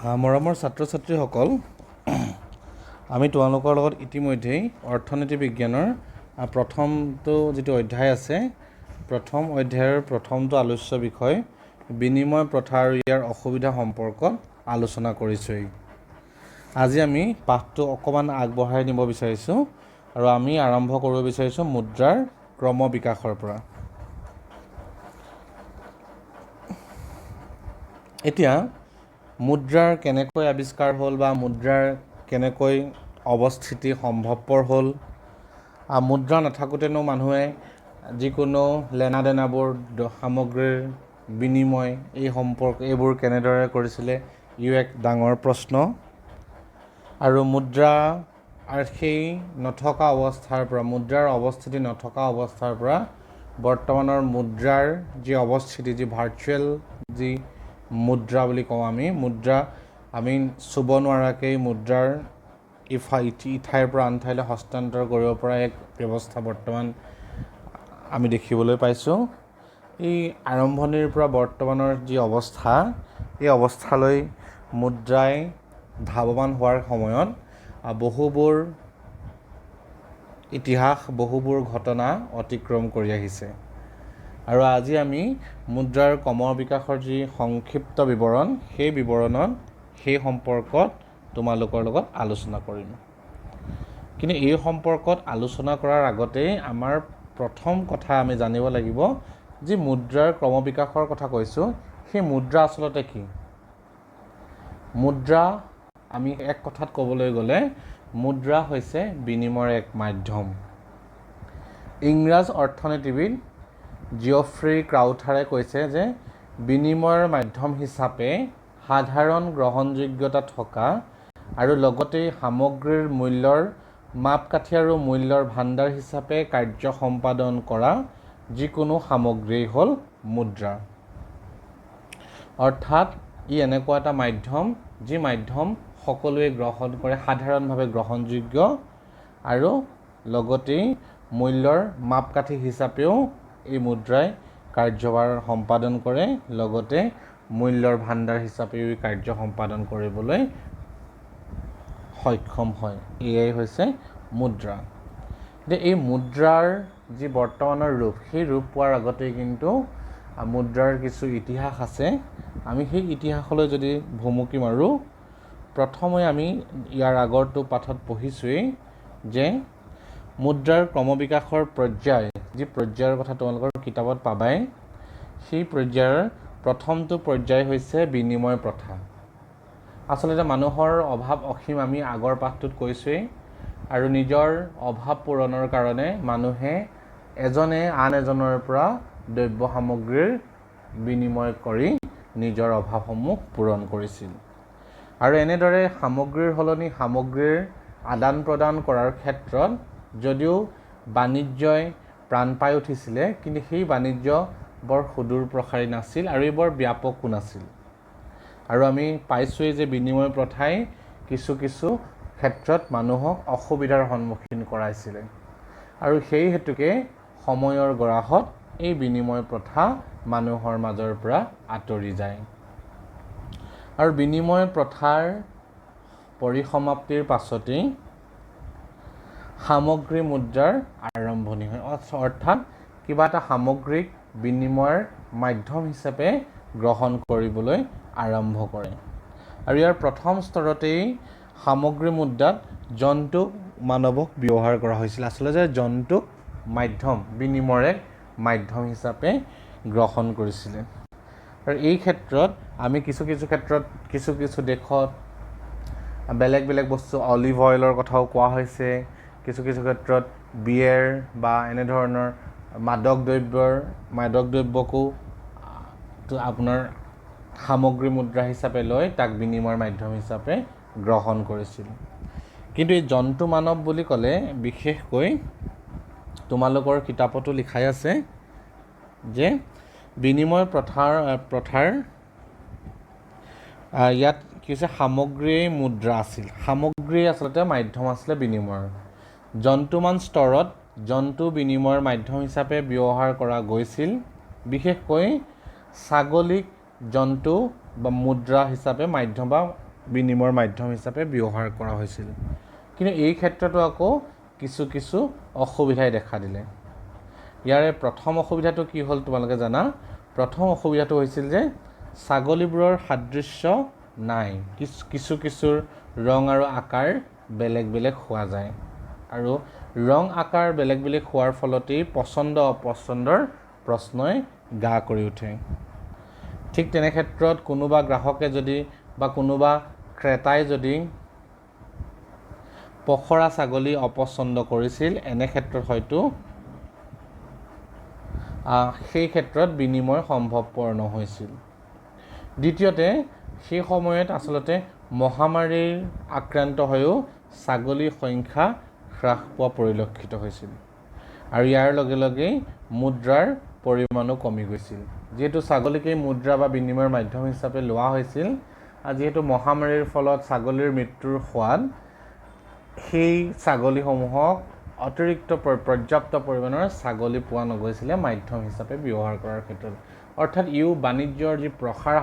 মৰমৰ ছাত্ৰ ছাত্ৰীসকল, আমি তোমালোকৰ লগত ইতিমধ্যেই অৰ্থনীতি বিজ্ঞানৰ প্ৰথমটো যিটো অধ্যায় আছে, প্ৰথম অধ্যায়ৰ প্ৰথমটো আলোচ্য বিষয় বিনিময় প্ৰথা আৰু ইয়াৰ অসুবিধা সম্পৰ্কত আলোচনা কৰিছোঁই। আজি আমি পাঠটো অকণমান আগবঢ়াই নিব বিচাৰিছোঁ আৰু আমি আৰম্ভ কৰিব বিচাৰিছোঁ মুদ্ৰাৰ ক্ৰম বিকাশৰ পৰা। এতিয়া মুদ্ৰাৰ কেনেকৈ আৱিষ্কাৰ হ'ল বা মুদ্ৰাৰ কেনেকৈ অৱস্থিতি সম্ভৱপৰ হ'ল, মুদ্ৰা নাথাকোঁতেনো মানুহে যিকোনো লেনা দেনাবোৰ সামগ্ৰীৰ বিনিময় এইবোৰ কেনেদৰে কৰিছিলে, ইও এক ডাঙৰ প্ৰশ্ন। আৰু মুদ্ৰা আৰু সেই নথকা অৱস্থাৰ পৰা, মুদ্ৰাৰ অৱস্থিতি নথকা অৱস্থাৰ পৰা বৰ্তমানৰ মুদ্ৰাৰ যি অৱস্থিতি, যি ভাৰ্চুৱেল যি মুদ্ৰা বুলি কওঁ মুদ্ৰা আমি চুব নোৱাৰাকৈ মুদ্ৰাৰ ইঠাইৰ পৰা আন ঠাইলৈ হস্তান্তৰ কৰিব পৰা এক ব্যৱস্থা বৰ্তমান আমি দেখিবলৈ পাইছোঁ। এই আৰম্ভণিৰ পৰা বৰ্তমানৰ যি অৱস্থা, এই অৱস্থালৈ মুদ্ৰাই ধাৱমান হোৱাৰ সময়ত বহুবোৰ ইতিহাস, বহুবোৰ ঘটনা অতিক্ৰম কৰি আহিছে। আৰু আজি আমি মুদ্ৰাৰ ক্ৰম বিকাশৰ যি সংক্ষিপ্ত বিৱৰণ, সেই সম্পৰ্কত তোমালোকৰ লগত আলোচনা কৰিম। কিন্তু এই সম্পৰ্কত আলোচনা কৰাৰ আগতেই আমাৰ প্ৰথম কথা আমি জানিব লাগিব, যি মুদ্ৰাৰ ক্ৰম বিকাশৰ কথা কৈছোঁ, সেই মুদ্ৰা আচলতে কি? মুদ্ৰা আমি এক কথাত ক'বলৈ গ'লে মুদ্ৰা হৈছে বিনিময়ৰ এক মাধ্যম। ইংৰাজ অৰ্থনীতিবিদ জিঅফ্ৰি ক্ৰাউথাৰে কৈছে যে বিনিময়ৰ মাধ্যম হিচাপে সাধাৰণ গ্ৰহণযোগ্যতা থকা আৰু লগতে সামগ্ৰীৰ মূল্যৰ মাপকাঠি আৰু মূল্যৰ ভাণ্ডাৰ হিচাপে কাৰ্য সম্পাদন কৰা যিকোনো সামগ্ৰীয়েই হ'ল মুদ্ৰা। অৰ্থাৎ ই এনেকুৱা এটা মাধ্যম, যি মাধ্যম সকলোৱে গ্ৰহণ কৰে, সাধাৰণভাৱে গ্ৰহণযোগ্য আৰু লগতেই মূল্যৰ মাপকাঠি হিচাপেও এই মুদ্ৰাই কাৰ্যভাৰ সম্পাদন কৰে, লগতে মূল্যৰ ভাণ্ডাৰ হিচাপেও এই কাৰ্য সম্পাদন কৰিবলৈ সক্ষম হয়। এয়াই হৈছে মুদ্ৰা। এই মুদ্ৰাৰ যি বৰ্তমানৰ ৰূপ, সেই ৰূপ পোৱাৰ আগতেই কিন্তু মুদ্ৰাৰ কিছু ইতিহাস আছে। আমি সেই ইতিহাসলৈ যদি ভুমুকি মাৰোঁ, প্ৰথমে আমি ইয়াৰ আগৰটো পাঠত পঢ়িছোঁৱেই যে মুদ্ৰাৰ ক্ৰম বিকাশৰ পৰ্যায়, যি পৰ্যায়ৰ কথা তোমালোকৰ কিতাপত পাবাই, সেই পৰ্যায়ৰ প্ৰথমটো পৰ্যায় হৈছে বিনিময় প্ৰথা। আচলতে মানুহৰ অভাৱ অসীম, আমি আগৰ পাঠটোত কৈছোঁৱেই, আৰু নিজৰ অভাৱ পূৰণৰ কাৰণে মানুহে এজনে আন এজনৰ পৰা দ্ৰব্য সামগ্ৰীৰ বিনিময় কৰি নিজৰ অভাৱসমূহ পূৰণ কৰিছিল। আৰু এনেদৰে সামগ্ৰীৰ সলনি সামগ্ৰীৰ আদান প্ৰদান কৰাৰ ক্ষেত্ৰত যদিও বাণিজ্যই প্ৰাণ পাই উঠিছিলে, কিন্তু সেই বাণিজ্য বৰ সুদূৰ প্ৰসাৰী নাছিল আৰু বৰ ব্যাপকো নাছিল। আৰু আমি পাইছোঁৱেই যে বিনিময় প্ৰথাই কিছু ক্ষেত্ৰত মানুহক অসুবিধাৰ সন্মুখীন কৰাইছিলে। আৰু সেই হেতুকে সময়ৰ গৰাহত এই বিনিময় প্ৰথা মানুহৰ মাজৰ পৰা আঁতৰি যায়। আৰু বিনিময় প্ৰথাৰ পৰিসমাপ্তিৰ পাছতেই সামগ্ৰী মুদ্ৰাৰ আৰম্ভণি হয়। অৰ্থাৎ কিবা এটা সামগ্ৰীক বিনিময়ৰ মাধ্যম হিচাপে গ্ৰহণ কৰিবলৈ আৰম্ভ কৰে। আৰু ইয়াৰ প্ৰথম স্তৰতেই সামগ্ৰী মুদ্ৰাত জন্তুক মানৱক ব্যৱহাৰ কৰা হৈছিল। আচলতে জন্তুক বিনিময়ৰ এক মাধ্যম হিচাপে গ্ৰহণ কৰিছিলে। আৰু এই ক্ষেত্ৰত আমি কিছু ক্ষেত্ৰত কিছু দেশত বেলেগ বস্তু, অলিভ অইলৰ কথাও কোৱা হৈছে, কিছু ক্ষেত্ৰত বিয়েৰ বা এনেধৰণৰ মাদক দ্ৰব্যকো আপোনাৰ সামগ্ৰী মুদ্ৰা হিচাপে লৈ তাক বিনিময়ৰ মাধ্যম হিচাপে গ্ৰহণ কৰিছিল। কিন্তু এই জন্তু মানৱ বুলি ক'লে বিশেষকৈ তোমালোকৰ কিতাপতো লিখাই আছে যে বিনিময় প্ৰথাৰ ইয়াত কি হৈছে, সামগ্ৰীয়েই মুদ্ৰা আছিল। সামগ্ৰী আচলতে মাধ্যম আছিলে বিনিময়ৰ। জন্তুমান স্তৰত জন্তু বিনিময়ৰ মাধ্যম হিচাপে ব্যৱহাৰ কৰা গৈছিল। বিশেষকৈ ছাগলীক জন্তু বা মুদ্ৰা হিচাপে মাধ্যম বা বিনিময়ৰ মাধ্যম হিচাপে ব্যৱহাৰ কৰা হৈছিল কিন্তু এই ক্ষেত্ৰতো আকৌ কিছু কিছু অসুবিধাই দেখা দিলে ইয়াৰে প্ৰথম অসুবিধাটো কি হ'ল তোমালোকে জানা প্ৰথম অসুবিধাটো হৈছিল যে ছাগলীবোৰৰ সাদৃশ্য নাই কিছু কিছুৰ ৰং আৰু আকাৰ বেলেগ বেলেগ হোৱা যায় আৰু ৰং আকাৰ বেলেগ বেলেগ হোৱাৰ ফলতেই পচন্দ অপচন্দৰ প্ৰশ্নই গা কৰি উঠে ঠিক তেনে ক্ষেত্ৰত কোনোবা গ্ৰাহকে যদি বা কোনোবা ক্ৰেতাই যদি পখৰা ছাগলী অপচন্দ কৰিছিল এনে ক্ষেত্ৰত হয়তো সেই ক্ষেত্ৰত বিনিময় সম্ভৱপৰ নহৈছিল দ্বিতীয়তে সেই সময়ত আচলতে মহামাৰীৰ আক্ৰান্ত হৈও ছাগলীৰ সংখ্যা হ্ৰাস পোৱা পৰিলক্ষিত হৈছিল আৰু ইয়াৰ লগে লগে মুদ্ৰাৰ পৰিমাণো কমি গৈছিল যেহেতু ছাগলীকেই মুদ্ৰা বা বিনিময়ৰ মাধ্যম হিচাপে লোৱা হৈছিল আৰু যেহেতু মহামাৰীৰ ফলত ছাগলীৰ মৃত্যুৰ সোৱাদ সেই ছাগলীসমূহক অতিৰিক্ত পৰ্যাপ্ত পৰিমাণৰ ছাগলী পোৱা নগৈছিলে মাধ্যম হিচাপে ব্যৱহাৰ কৰাৰ ক্ষেত্ৰত অৰ্থাৎ ইও বাণিজ্যৰ যি প্ৰসাৰ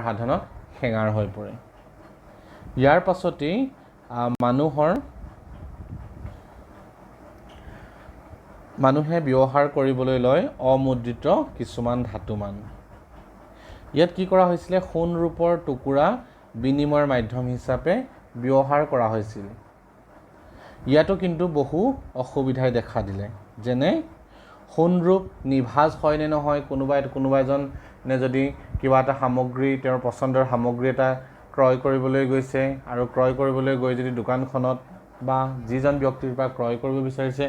সাধনত হেঙাৰ হৈ পৰে ইয়াৰ পাছতেই মানুহে ব্যৱহাৰ কৰিবলৈ লয় অমুদ্ৰিত কিছুমান ধাতুমান ইয়াত কি কৰা হৈছিলে সোণ ৰূপৰ টুকুৰা বিনিময়ৰ মাধ্যম হিচাপে ব্যৱহাৰ কৰা হৈছিল ইয়াতো কিন্তু বহু অসুবিধাই দেখা দিলে যেনে সোণ ৰূপ নিভাজ হয় নে নহয় কোনোবা এজনে যদি কিবা এটা সামগ্ৰী তেওঁৰ পচন্দৰ সামগ্ৰী এটা ক্ৰয় কৰিবলৈ গৈছে আৰু ক্ৰয় কৰিবলৈ গৈ যদি দোকানখনত বা যিজন ব্যক্তিৰ পৰা ক্ৰয় কৰিব বিচাৰিছে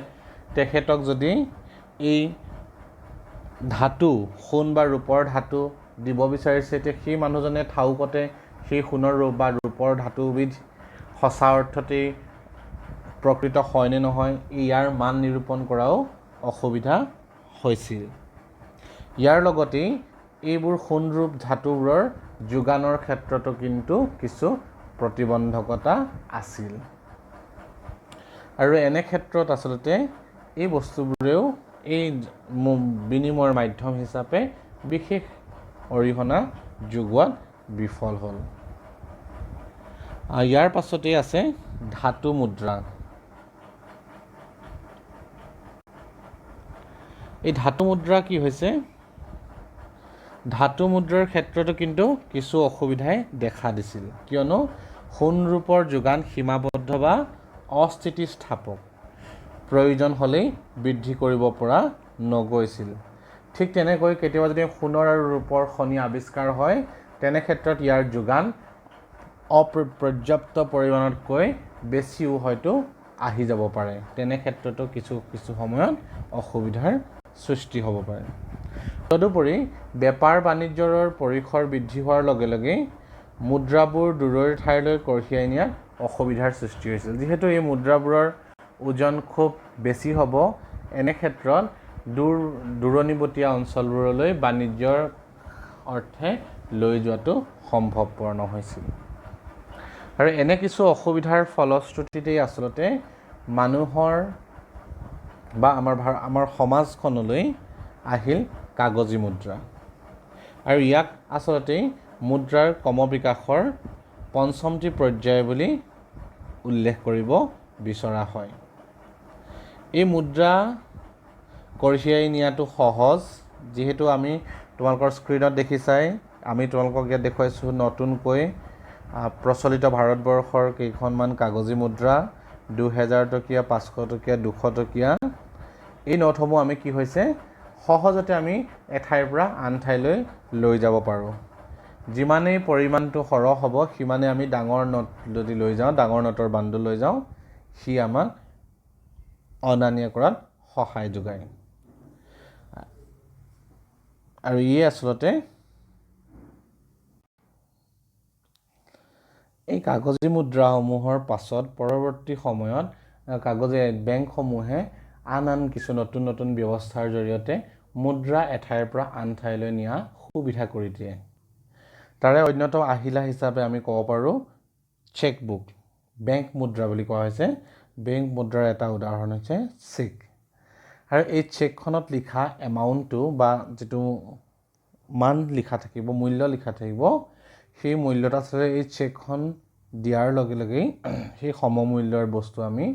তেখেতক যদি এই ধাতু সোণ বা ৰূপৰ ধাতু দিব বিচাৰিছে তে সেই মানুহজনে ঠাউকতে সেই সোণৰ ৰূপ বা ৰূপৰ ধাতুবিধ সঁচা অৰ্থতেই প্ৰকৃত হয় নে নহয় ইয়াৰ মান নিৰূপণ কৰাও অসুবিধা হৈছিল ইয়াৰ লগতে এইবোৰ সোণ ৰূপ ধাতুবোৰৰ যোগানৰ ক্ষেত্ৰতো কিন্তু কিছু প্ৰতিবন্ধকতা আছিল আৰু এনে ক্ষেত্ৰত আচলতে এই বস্তুবোৰেও এই বিনিময়ৰ মাধ্যম হিচাপে বিশেষ অৰিহণা যোগোৱাত বিফল হ'ল ইয়াৰ পাছতেই আছে ধাতু মুদ্ৰা এই ধাতু মুদ্ৰা কি হৈছে ধাতু মুদ্ৰাৰ ক্ষেত্ৰতো কিন্তু কিছু অসুবিধাই দেখা দিছিল কিয়নো সোণ ৰূপৰ যোগান সীমাবদ্ধ বা অস্থিতিস্থাপক প্ৰয়োজন হ'লেই বৃদ্ধি কৰিব পৰা নগৈছিল ঠিক তেনেকৈ কেতিয়াবা যদি সোণৰ আৰু ৰূপৰ খনি আৱিষ্কাৰ হয় তেনে ক্ষেত্ৰত ইয়াৰ যোগান অপৰ্যাপ্ত পৰিমাণতকৈ বেছিও হয়তো আহি যাব পাৰে তেনে ক্ষেত্ৰতো কিছু সময়ত অসুবিধাৰ সৃষ্টি হ'ব পাৰে তদুপৰি বেপাৰ বাণিজ্যৰ পৰিসৰ বৃদ্ধি হোৱাৰ লগে লগে মুদ্ৰাবোৰ দূৰৰ ঠাইলৈ কঢ়িয়াই নিয়াত অসুবিধাৰ সৃষ্টি হৈছিল যিহেতু এই মুদ্ৰাবোৰৰ ওজন খুব বেছি হ'ব এনে ক্ষেত্ৰত দূৰণিবতীয়া অঞ্চলবোৰলৈ বাণিজ্যৰ অৰ্থে লৈ যোৱাটো সম্ভৱপৰ নহৈছিল আৰু এনে কিছু অসুবিধাৰ ফলশ্ৰুতিতেই আচলতে মানুহৰ বা আমাৰ সমাজখনলৈ আহিল কাগজী মুদ্ৰা আৰু ইয়াক আচলতে মুদ্ৰাৰ ক্ৰমবিকাশৰ পঞ্চমটি পৰ্যায় বুলি উল্লেখ কৰিব বিচৰা হয় এই মুদ্ৰা কঢ়িয়াই নিয়াটো সহজ যেহেতু আমি তোমালোকৰ স্ক্ৰীনত দেখিছাই আমি তোমালোকক ইয়াত দেখুৱাইছোঁ নতুনকৈ প্ৰচলিত ভাৰতবৰ্ষৰ কেইখনমান কাগজী মুদ্ৰা 2000 টকীয়া 500 টকীয়া 200 টকীয়া এই নোটসমূহ আমি কি হৈছে সহজতে আমি এঠাইৰ পৰা আন ঠাইলৈ লৈ যাব পাৰোঁ যিমানেই পৰিমাণটো সৰহ হ'ব সিমানে আমি ডাঙৰ নোট যদি লৈ যাওঁ ডাঙৰ নোটৰ বাণ্ডল লৈ যাওঁ সি আমাক অনা নিয়া কৰাত সহায় যোগায় আৰু ইয়ে আচলতে এই কাগজী মুদ্ৰাসমূহৰ পাছত পৰৱৰ্তী সময়ত কাগজী বেংকসমূহে আন কিছু নতুন ব্যৱস্থাৰ জৰিয়তে মুদ্ৰা এঠাইৰ পৰা আন ঠাইলৈ নিয়া সুবিধা কৰি দিয়ে তাৰে অন্যতম আহিলা হিচাপে আমি ক'ব পাৰোঁ চেকবুক বেংক মুদ্ৰা বুলি কোৱা হৈছে বেংক মুদ্ৰাৰ এটা উদাহৰণ হৈছে চেক আৰু এই চেকখনত লিখা এমাউণ্টটো বা যিটো মান লিখা থাকিব মূল্য লিখা থাকিব সেই মূল্যত আচলতে এই চেকখন দিয়াৰ লগে লগেই সেই সমমূল্যৰ বস্তু আমি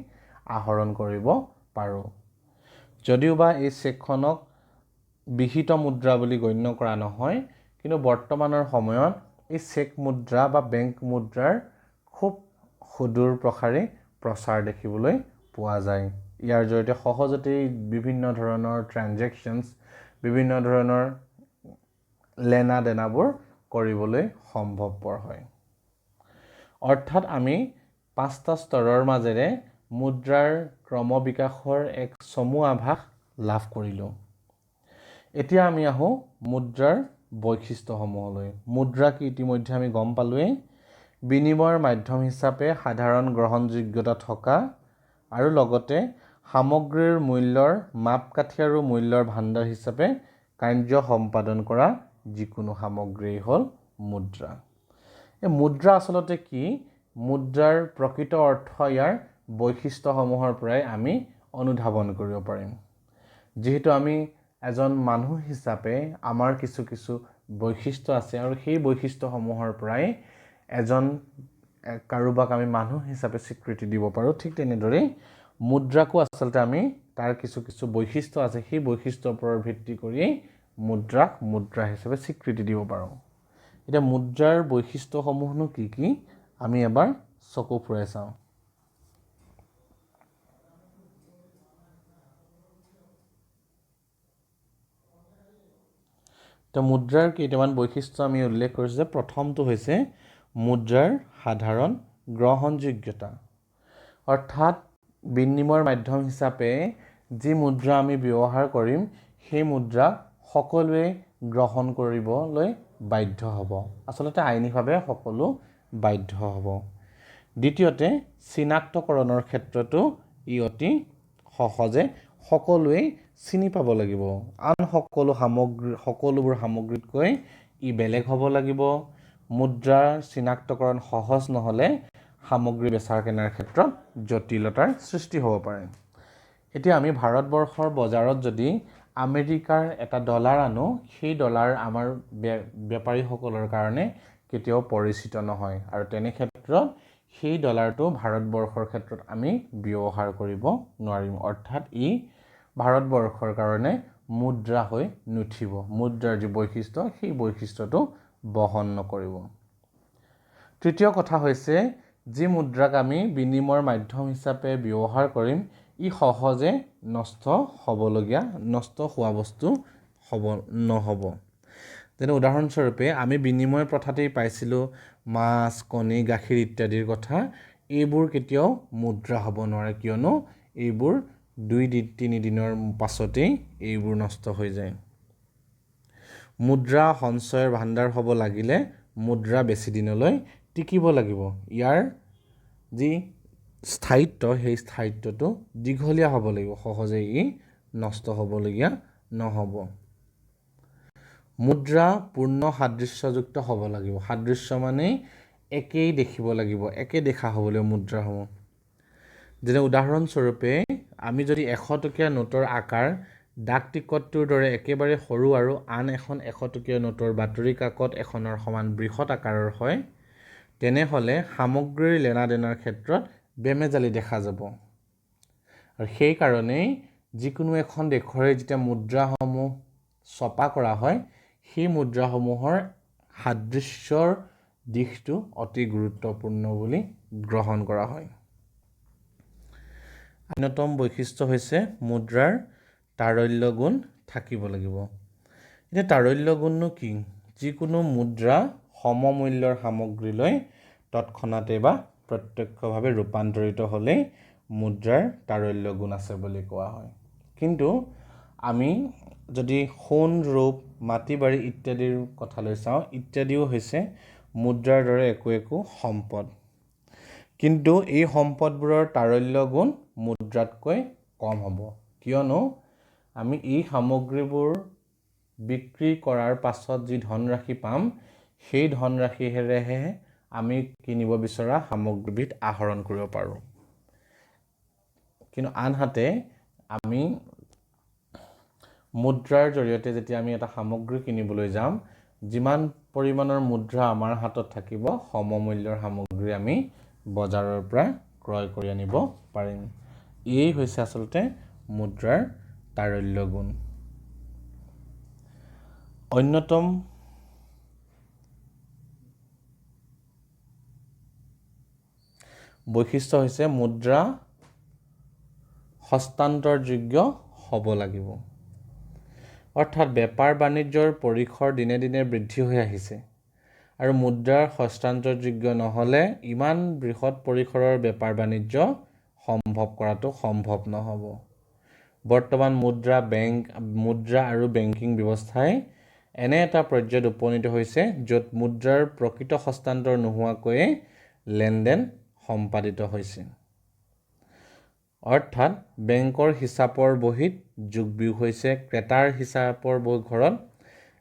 আহৰণ কৰিব পাৰোঁ। যদিওবা এই চেকখনক বিহিত মুদ্ৰা বুলি গণ্য কৰা নহয়, কিন্তু বৰ্তমানৰ সময়ত এই চেক মুদ্ৰা বা বেংক মুদ্ৰাৰ খুব সুদূৰ প্ৰসাৰী প্ৰচাৰ দেখিবলৈ পোৱা যায়। ইয়াৰ জৰিয়তে সহজতেই বিভিন্ন ধৰণৰ ট্ৰানজেকশ্যনছ, বিভিন্ন ধৰণৰ লেনা দেনাবোৰ কৰিবলৈ সম্ভৱপৰ হয়। অৰ্থাৎ আমি 5টা স্তৰৰ মাজেৰে মুদ্ৰাৰ ক্ৰমবিকাশৰ এক চমু আভাস লাভ কৰিলোঁ। এতিয়া আমি আহোঁ মুদ্ৰাৰ বৈশিষ্ট্যসমূহলৈ। মুদ্ৰা কি ইতিমধ্যে আমি গম পালোৱেই। বিনিময়ৰ মাধ্যম হিচাপে সাধাৰণ গ্ৰহণযোগ্যতা থকা আৰু লগতে সামগ্ৰীৰ মূল্যৰ মাপকাঠি আৰু মূল্যৰ ভাণ্ডাৰ হিচাপে কাৰ্য সম্পাদন কৰা যিকোনো সামগ্ৰীই হ'ল মুদ্ৰা। এই মুদ্ৰা আচলতে কি? মুদ্ৰাৰ প্ৰকৃত অৰ্থ ইয়াৰ বৈশিষ্ট্যসমূহৰ পৰাই আমি অনুধাৱন কৰিব পাৰিম। যিহেতু আমি এজন মানুহ হিচাপে আমাৰ কিছু কিছু বৈশিষ্ট্য আছে আৰু সেই বৈশিষ্ট্যসমূহৰ পৰাই কাৰোবাক আমি মানুহ হিচাপে স্বীকৃতি দিব পাৰোঁ। ঠিক তেনেদৰেই মুদ্ৰাকো আচলতে আমি তাৰ কিছু কিছু বৈশিষ্ট্য আছে, সেই বৈশিষ্ট্যৰ ওপৰত ভিত্তি কৰিয়েই মুদ্ৰাক মুদ্ৰা হিচাপে স্বীকৃতি দিব পাৰোঁ। এতিয়া মুদ্ৰাৰ বৈশিষ্ট্যসমূহনো কি কি আমি এবাৰ চকু ফুৰাই চাওঁ। তো মুদ্ৰাৰ কেইটামান বৈশিষ্ট্য আমি উল্লেখ কৰিছোঁ যে প্ৰথমটো হৈছে মুদ্ৰাৰ সাধাৰণ গ্ৰহণযোগ্যতা। অৰ্থাৎ বিনিময়ৰ মাধ্যম হিচাপে যি মুদ্ৰা আমি ব্যৱহাৰ কৰিম সেই মুদ্ৰা সকলোৱে গ্ৰহণ কৰিবলৈ বাধ্য হ'ব। আচলতে আইনীভাৱে সকলো বাধ্য হ'ব। দ্বিতীয়তে চিনাক্তকৰণৰ ক্ষেত্ৰতো ই অতি সহজে সকলোৱেই চিনি পাব লাগিব। আন সকলোবোৰ সামগ্ৰীতকৈ ই বেলেগ হ'ব লাগিব। মুদ্ৰাৰ চিনাক্তকৰণ সহজ নহ'লে সামগ্ৰী বেচাৰ কিনাৰ ক্ষেত্ৰত জটিলতাৰ সৃষ্টি হ'ব পাৰে। এতিয়া আমি ভাৰতবৰ্ষৰ বজাৰত যদি আমেৰিকাৰ এটা ডলাৰ আনো, সেই ডলাৰ আমাৰ বেপাৰীসকলৰ কাৰণে কেতিয়াও পৰিচিত নহয় আৰু তেনে ক্ষেত্ৰত সেই ডলাৰটো ভাৰতবৰ্ষৰ ক্ষেত্ৰত আমি ব্যৱহাৰ কৰিব নোৱাৰিম। অৰ্থাৎ ই ভাৰতবৰ্ষৰ কাৰণে মুদ্ৰা হৈ নুঠিব। মুদ্ৰাৰ যি বৈশিষ্ট্য সেই বৈশিষ্ট্যটো বহন নকৰিব। তৃতীয় কথা হৈছে যি মুদ্ৰাক আমি বিনিময়ৰ মাধ্যম হিচাপে ব্যৱহাৰ কৰিম ই সহজে নষ্ট হোৱা বস্তু নহ'ব। যেনে উদাহৰণস্বৰূপে আমি বিনিময় প্ৰথাতেই পাইছিলোঁ মাছ, কণী, গাখীৰ ইত্যাদিৰ কথা। এইবোৰ কেতিয়াও মুদ্ৰা হ'ব নোৱাৰে, কিয়নো এইবোৰ 2-3 দিনৰ পাছতেই এইবোৰ নষ্ট হৈ যায়। মুদ্ৰা সঞ্চয়ৰ ভাণ্ডাৰ হ'ব লাগিলে মুদ্ৰা বেছি দিনলৈ টিকিব লাগিব। ইয়াৰ যি স্থায়িত্ব সেই স্থায়িত্বটো দীঘলীয়া হ'ব লাগিব, সহজে ই নষ্ট হ'বলগীয়া নহ'ব। মুদ্ৰা পূৰ্ণ সাদৃশ্যযুক্ত হ'ব লাগিব। সাদৃশ্য মানে একেই দেখিব লাগিব, একে দেখা হ'ব লাগিব মুদ্ৰাসমূহ। যেনে উদাহৰণস্বৰূপে আমি যদি 100 টকীয়া নোটৰ আকাৰ ডাক টিকটটোৰ দৰে একেবাৰে সৰু আৰু আন এখন 100 টকীয়া নোটৰ বাতৰি কাকত এখনৰ সমান বৃহৎ আকাৰৰ হয়, তেনেহ'লে সামগ্ৰীৰ লেনাদেনাৰ ক্ষেত্ৰত বেমেজালি দেখা যাব। আৰু সেইকাৰণেই যিকোনো এখন দেশৰে যেতিয়া মুদ্ৰাসমূহ ছপা কৰা হয় সেই মুদ্ৰাসমূহৰ সাদৃশ্যৰ দিশটো অতি গুৰুত্বপূৰ্ণ বুলি গ্ৰহণ কৰা হয়। অন্যতম বৈশিষ্ট্য হৈছে মুদ্ৰাৰ তাৰল্য গুণ থাকিব লাগিব। এতিয়া তাৰল্য গুণনো কি? যিকোনো মুদ্ৰা সমমূল্যৰ সামগ্ৰীলৈ তৎক্ষণাতে বা প্ৰত্যক্ষভাৱে ৰূপান্তৰিত হ'লেই মুদ্ৰাৰ তাৰল্য গুণ আছে বুলি কোৱা হয়। কিন্তু আমি যদি সোণ, ৰূপ, মাটি বাৰী ইত্যাদিৰ কথালৈ চাওঁ, ইত্যাদিও হৈছে মুদ্ৰাৰ দৰে একো সম্পদ। কিন্তু এই সম্পদবোৰৰ তাৰল্য গুণ মুদ্ৰাতকৈ কম হ'ব, কিয়নো আমি এই সামগ্ৰীবোৰ বিক্ৰী কৰাৰ পাছত যি ধনৰাশি পাম সেই ধনৰাশিৰেহে আমি কিনিব বিচৰা সামগ্ৰীবিধ আহৰণ কৰিব পাৰোঁ। কিন্তু আনহাতে আমি মুদ্ৰাৰ জৰিয়তে যেতিয়া আমি এটা সামগ্ৰী কিনিবলৈ যাম, যিমান পৰিমাণৰ মুদ্ৰা আমাৰ হাতত থাকিব সমমূল্যৰ সামগ্ৰী আমি বজাৰৰ পৰা ক্ৰয় কৰি আনিব পাৰিম। এই হৈছে আচলতে মুদ্ৰাৰ তাৰল্য গুণ। অন্যতম বৈশিষ্ট্য হৈছে মুদ্ৰা হস্তান্তৰযোগ্য হ'ব লাগিব। অৰ্থাৎ বেপাৰ বাণিজ্যৰ পৰিসৰ দিনে দিনে বৃদ্ধি হৈ আহিছে আৰু মুদ্ৰাৰ হস্তান্তৰযোগ্য নহ'লে ইমান বৃহৎ পৰিসৰৰ বেপাৰ বাণিজ্য সম্ভৱ কৰাটো সম্ভৱ নহ'ব। বৰ্তমান মুদ্ৰা আৰু বেংকিং ব্যৱস্থাই এনে এটা পৰ্যায়ত উপনীত হৈছে য'ত মুদ্ৰাৰ প্ৰকৃত হস্তান্তৰ নোহোৱাকৈয়ে লেনদেন সম্পাদিত হৈছে। অৰ্থাৎ বেংকৰ হিচাপৰ বহীত যোগ বিয়োগ হৈছে, ক্ৰেতাৰ হিচাপৰ ঘৰত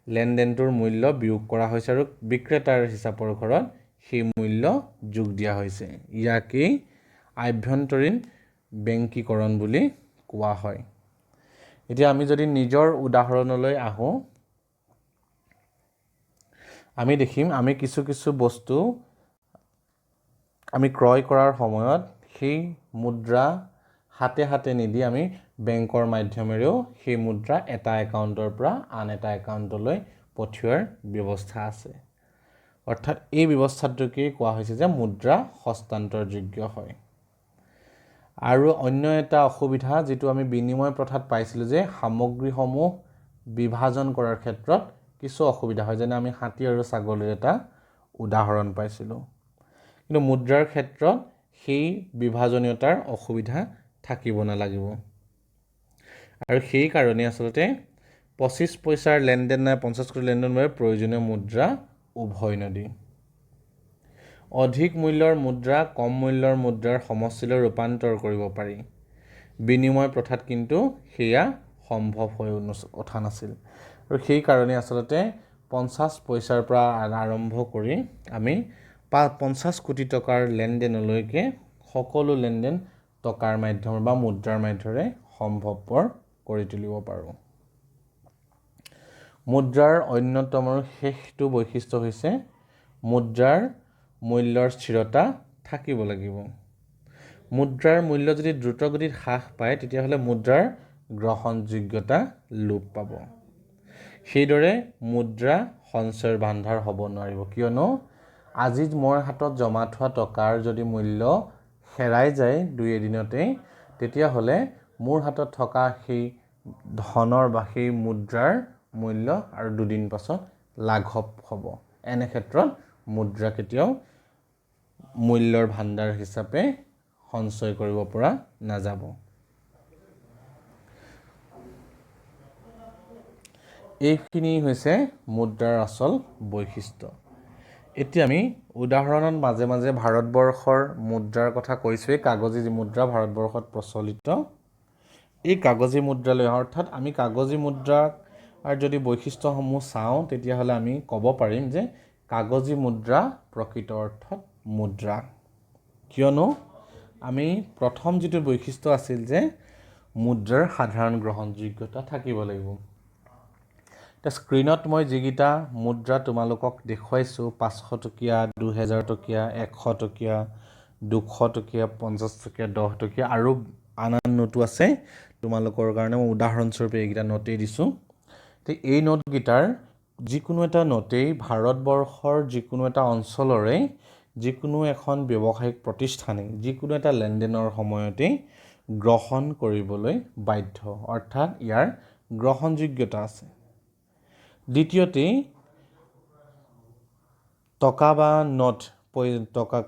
লেনদেনটোৰ মূল্য বিয়োগ কৰা হৈছে আৰু বিক্ৰেতাৰ হিচাপৰ ঘৰত সেই মূল্য যোগ দিয়া হৈছে। ইয়াকেই আভ্যন্তৰীণ বেংকীকৰণ বুলি কোৱা হয়। এতিয়া আমি যদি নিজৰ উদাহৰণলৈ আহোঁ, আমি দেখিম আমি কিছু বস্তু আমি ক্ৰয় কৰাৰ সময়ত সেই মুদ্ৰা হাতে হাতে নিদি আমি বেংকৰ মাধ্যমেৰেও সেই মুদ্ৰা এটা একাউণ্টৰ পৰা আন এটা একাউণ্টলৈ পঠিওৱাৰ ব্যৱস্থা আছে। অৰ্থাৎ এই ব্যৱস্থাটোকেই কোৱা হৈছে যে মুদ্ৰা হস্তান্তৰযোগ্য হয়। আৰু অন্য এটা অসুবিধা যিটো আমি বিনিময় প্ৰথাত পাইছিলোঁ যে সামগ্ৰীসমূহ বিভাজন কৰাৰ ক্ষেত্ৰত কিছু অসুবিধা হয়, যেনে আমি হাতী আৰু ছাগলীৰ এটা উদাহৰণ পাইছিলোঁ। কিন্তু মুদ্ৰাৰ ক্ষেত্ৰত সেই বিভাজনীয়তাৰ অসুবিধা থাকিব নালাগিব। আৰু সেইকাৰণে আচলতে 25 পইচাৰ লেনদেন নাই 50 কোটি লেনদেনৰ বাবে প্ৰয়োজনীয় মুদ্ৰা উভৈনদী। অধিক মূল্যৰ মুদ্ৰা কম মূল্যৰ মুদ্ৰাৰ সমষ্টিলৈ ৰূপান্তৰ কৰিব পাৰি। বিনিময় প্ৰথাত কিন্তু সেয়া সম্ভৱ হৈ উঠা নাছিল। আৰু সেইকাৰণে আচলতে 50 পইচাৰ পৰা আৰম্ভ কৰি আমি 50 কোটি টকাৰ লেনদেনলৈকে সকলো লেনদেন টকাৰ মাধ্যমেৰে বা মুদ্ৰাৰ মাধ্যমেৰে সম্ভৱপৰ কৰি তুলিব পাৰোঁ। মুদ্ৰাৰ অন্যতম আৰু শেষটো বৈশিষ্ট্য হৈছে মুদ্ৰাৰ মূল্যৰ স্থিৰতা থাকিব লাগিব। মুদ্ৰাৰ মূল্য যদি দ্ৰুতগতিত হ্ৰাস পায় তেতিয়াহ'লে মুদ্ৰাৰ গ্ৰহণযোগ্যতা লোপ পাব। সেইদৰে মুদ্ৰা সঞ্চয়ৰ ভাণ্ডাৰ হ'ব নোৱাৰিব, কিয়নো আজি মোৰ হাতত জমা থোৱা টকাৰ যদি মূল্য হেৰাই যায় 2 এদিনতেই, তেতিয়াহ'লে মোৰ হাতত থকা সেই ধনৰ বা সেই মুদ্ৰাৰ মূল্য আৰু 2 দিন পাছত লাঘৱ হ'ব। এনে ক্ষেত্ৰত মুদ্ৰা কেতিয়াও মূল্যৰ ভাণ্ডাৰ হিচাপে সঞ্চয় কৰিব পৰা নাযাব। এইখিনি হৈছে মুদ্ৰাৰ আচল বৈশিষ্ট্য। এতিয়া আমি উদাহৰণত মাজে মাজে ভাৰতবৰ্ষৰ মুদ্ৰাৰ কথা কৈছোঁৱেই। কাগজী মুদ্ৰা ভাৰতবৰ্ষত প্ৰচলিত। এই কাগজী মুদ্ৰালৈ অৰ্থাৎ আমি কাগজী মুদ্ৰাৰ যদি বৈশিষ্ট্যসমূহ চাওঁ তেতিয়াহ'লে আমি ক'ব পাৰিম যে কাগজী মুদ্ৰা প্ৰকৃত অৰ্থত মুদ্ৰা। কিয়নো আমি প্ৰথম যিটো বৈশিষ্ট্য আছিল যে মুদ্ৰাৰ সাধাৰণ গ্ৰহণযোগ্যতা থাকিব লাগিব। এতিয়া স্ক্ৰীণত মই যিকেইটা মুদ্ৰা তোমালোকক দেখুৱাইছোঁ 500 টকীয়া, 2000 টকীয়া, 100 টকীয়া, 200 টকীয়া, 50 টকীয়া, 10 টকীয়া আৰু আন নোটো আছে। তোমালোকৰ কাৰণে মই উদাহৰণস্বৰূপে এইকেইটা নোটেই দিছোঁ। তো এই নোটকেইটাৰ যিকোনো এটা নোটেই ভাৰতবৰ্ষৰ যিকোনো এটা অঞ্চলৰে যিকোনো এখন ব্যৱসায়িক প্ৰতিষ্ঠানে যিকোনো এটা লেনদেনৰ সময়তেই গ্ৰহণ কৰিবলৈ বাধ্য, অৰ্থাৎ ইয়াৰ গ্ৰহণযোগ্যতা আছে। দ্বিতীয়তে টকা বা নোট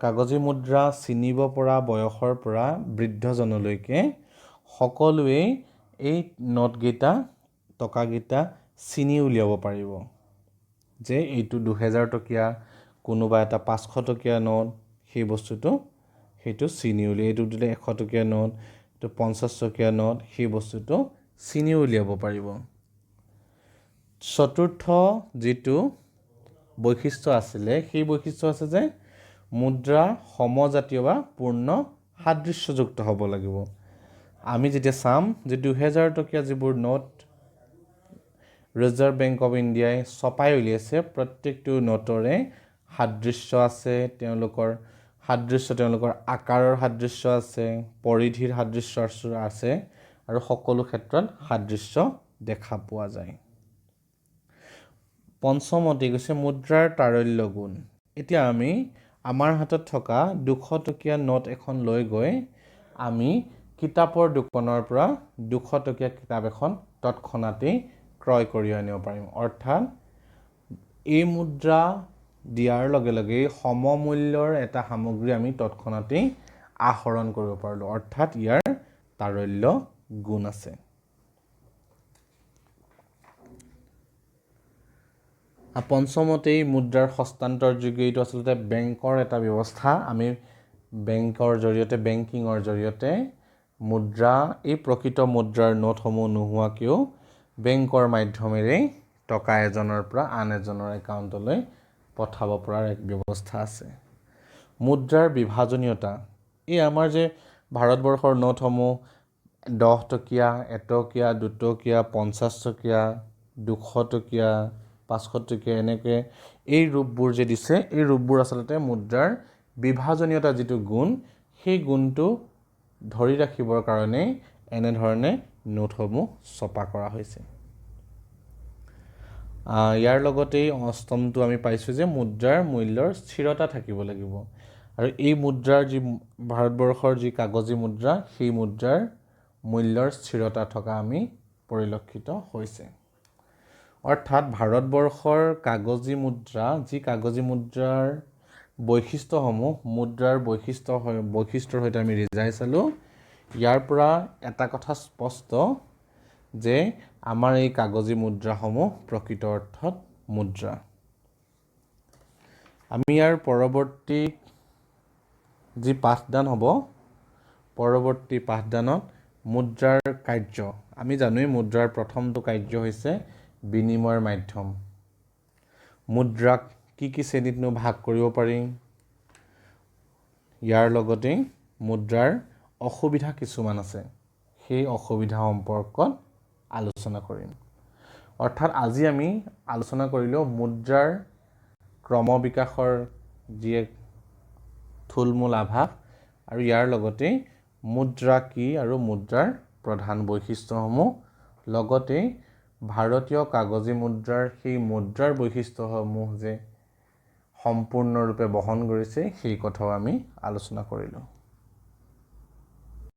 কাগজী মুদ্ৰা চিনিব পৰা বয়সৰ পৰা বৃদ্ধজনলৈকে সকলোৱেই এই নোটকেইটা টকাকেইটা চিনি উলিয়াব পাৰিব যে এইটো 2000 টকীয়া, কোনোবা এটা 500 টকীয়া নোট, সেই বস্তুটো সেইটো চিনি উলিয়াই, এইটো দিলে 100 টকীয়া নোট, এইটো 50 টকীয়া নোট, সেই বস্তুটো চিনি উলিয়াব পাৰিব। চতুৰ্থ যিটো বৈশিষ্ট্য আছিলে সেই বৈশিষ্ট্য আছে যে মুদ্ৰা সমজাতীয় বা পূৰ্ণ সাদৃশ্যযুক্ত হ'ব লাগিব। আমি যেতিয়া চাম যে 2000 টকীয়া যিবোৰ নোট ৰিজাৰ্ভ বেংক অফ ইণ্ডিয়াই ছপাই উলিয়াইছে প্ৰত্যেকটো নোটৰে সাদৃশ্য আছে, তেওঁলোকৰ আকাৰৰ সাদৃশ্য আছে, পৰিধিৰ সাদৃশ্য আছে আৰু সকলো ক্ষেত্ৰত সাদৃশ্য দেখা পোৱা যায়। পঞ্চমতে কৈছে মুদ্ৰাৰ তাৰল্য গুণ। এতিয়া আমি আমাৰ হাতত থকা 200 টকীয়া নোট এখন লৈ গৈ আমি কিতাপৰ দোকানৰ পৰা 200 টকীয়া কিতাপ এখন তৎক্ষণাতেই ক্ৰয় কৰি আনিব পাৰিম। অৰ্থাৎ এই মুদ্ৰা দিয়াৰ লগে লগে সমমূল্যৰ এটা সামগ্ৰী আমি তৎক্ষণাতেই আহৰণ কৰিব পাৰিলোঁ। অৰ্থাৎ ইয়াৰ তাৰল্য গুণ আছে। পঞ্চমতে মুদ্ৰাৰ হস্তান্তৰযোগ্য, এইটো আচলতে বেংকৰ এটা ব্যৱস্থা। আমি বেংকিঙৰ জৰিয়তে মুদ্ৰা, এই প্ৰকৃত মুদ্ৰাৰ নোটসমূহ নোহোৱাকৈও বেংকৰ মাধ্যমেৰে টকা এজনৰ পৰা আন এজনৰ একাউণ্টলৈ পঠাব পৰাৰ এক ব্যৱস্থা আছে। মুদ্ৰাৰ বিভাজনীয়তা, এই আমাৰ যে ভাৰতবৰ্ষৰ নোটসমূহ 10 টকীয়া, 1 টকীয়া, 2 টকীয়া, 50 টকীয়া, 200 টকীয়া, 500 টকীয়া, এনেকৈ এই ৰূপবোৰ যে দিছে, এই ৰূপবোৰ আচলতে মুদ্ৰাৰ বিভাজনীয়তা যিটো গুণ, সেই গুণটো ধৰি ৰাখিবৰ কাৰণে এনেধৰণে নোটসমূহ ছপা কৰা হৈছে। ইয়াৰ লগতেই অষ্টমটো আমি পাইছোঁ যে মুদ্ৰাৰ মূল্যৰ স্থিৰতা থাকিব লাগিব। আৰু এই মুদ্ৰাৰ যি ভাৰতবৰ্ষৰ যি কাগজী মুদ্ৰা, সেই মুদ্ৰাৰ মূল্যৰ স্থিৰতা থকা আমি পৰিলক্ষিত হৈছে। অৰ্থাৎ ভাৰতবৰ্ষৰ কাগজী মুদ্ৰা, যি কাগজী মুদ্ৰাৰ বৈশিষ্ট্যসমূহ মুদ্ৰাৰ বৈশিষ্ট্যৰ সৈতে আমি ৰিজাই চালোঁ। ইয়াৰ পৰা এটা কথা স্পষ্ট যে আমাৰ এই কাগজী মুদ্ৰাসমূহ প্ৰকৃত অৰ্থত মুদ্ৰা। আমি ইয়াৰ পৰৱৰ্তী যি পাঠদান হ'ব, পৰৱৰ্তী পাঠদানত মুদ্ৰাৰ কাৰ্য, আমি জানোৱেই মুদ্ৰাৰ প্ৰথমটো কাৰ্য হৈছে বিনিময়ৰ মাধ্যম। মুদ্ৰাক কি শ্ৰেণীতনো ভাগ কৰিব পাৰি, ইয়াৰ লগতে মুদ্ৰাৰ অসুবিধা কিছুমান আছে, সেই অসুবিধা সম্পৰ্কত আলোচনা কৰিম। অৰ্থাৎ আজি আমি আলোচনা কৰিলোঁ মুদ্ৰাৰ ক্ৰমবিকাশৰ যি এক থুলমূল আভাস, আৰু ইয়াৰ লগতে মুদ্ৰা কি আৰু মুদ্ৰাৰ প্ৰধান বৈশিষ্ট্যসমূহ, লগতে ভাৰতীয় কাগজী মুদ্ৰাৰ সেই মুদ্ৰাৰ বৈশিষ্ট্যসমূহ যে সম্পূৰ্ণৰূপে বহন কৰিছে, সেই কথাও আমি আলোচনা কৰিলোঁ।